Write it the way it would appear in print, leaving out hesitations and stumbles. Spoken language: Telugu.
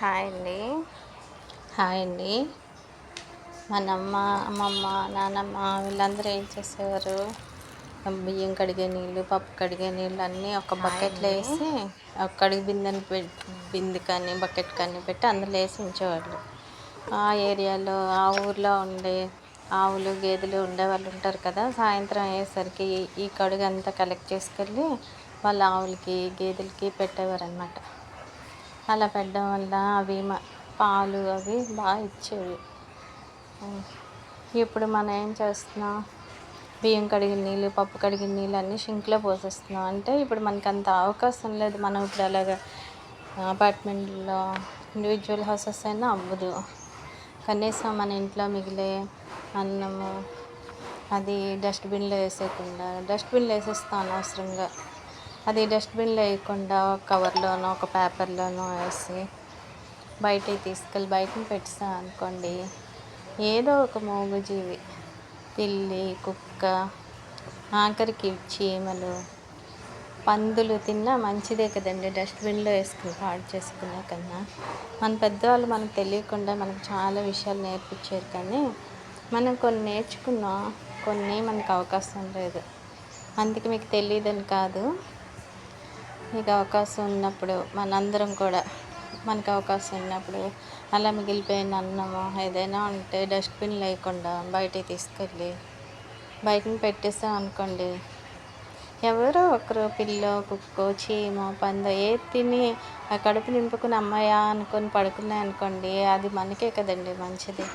హాయ్ అండి. హాయ్ అండి. మనమ్మ, అమ్మమ్మ, నానమ్మ వీళ్ళందరూ ఏం చేసేవారు? బియ్యం కడిగే నీళ్ళు, పప్పు కడిగే నీళ్ళు అన్నీ ఒక హాయ్ బకెట్లో అండి. వేసి ఒక కడిగి బిందె కానీ బకెట్ కానీ పెట్టి అందులో వేసి ఉంచేవాళ్ళు. ఆ ఏరియాలో ఆ ఊర్లో ఉండే ఆవులు గేదెలు ఉండేవాళ్ళు ఉంటారు కదా, సాయంత్రం అయ్యేసరికి ఈ కడుగు అంతా కలెక్ట్ చేసుకెళ్ళి వాళ్ళ ఆవులకి గేదెలకి పెట్టేవారనమాట. అలా పెట్టడం వల్ల అవి పాలు అవి బాగా ఇచ్చేవి. ఇప్పుడు మనం ఏం చేస్తున్నాం? బియ్యం కడిగిన నీళ్ళు, పప్పు కడిగిన నీళ్ళు అన్నీ షింక్లో పోసేస్తున్నాం. అంటే ఇప్పుడు మనకు అంత అవకాశం లేదు. మనం ఇప్పుడు అలాగా అపార్ట్మెంట్లో ఇండివిజువల్ హౌసెస్ అయినా అవ్వదు. కనీసం మన ఇంట్లో మిగిలే అన్నము అది డస్ట్బిన్లో వేసేస్తాం అనవసరంగా. అది డస్ట్బిన్లో వేయకుండా ఒక కవర్లోనో ఒక పేపర్లోనో వేసి బయటని పెట్టేసాం అనుకోండి, ఏదో ఒక మూగజీవి, పిల్లి, కుక్క, ఆఖరికి చీమలు, పందులు తిన్నా మంచిదే కదండి. డస్ట్బిన్లో వేసుకుని పాడు చేసుకునే కన్నా మన పెద్దవాళ్ళు మనకు తెలియకుండా మనకు చాలా విషయాలు నేర్పించారు. కానీ మనం కొన్ని నేర్చుకున్నాం, కొన్ని మనకు అవకాశం లేదు. అందుకే మీకు తెలియదని కాదు, మీకు అవకాశం ఉన్నప్పుడు మనందరం కూడా మనకు అవకాశం ఉన్నప్పుడు అలా మిగిలిపోయిన అన్నము ఏదైనా ఉంటే డస్ట్బిన్ లేకుండా బయటికి తీసుకెళ్ళి బయటని పెట్టేసాం అనుకోండి, ఎవరో ఒకరు పిల్లో, కుక్కో, చీమో, పందో ఏది తిని ఆ కడుపు నింపుకుని అమ్మాయా అనుకొని పడుకున్నాయి అనుకోండి, అది మనకే కదండి మంచిది.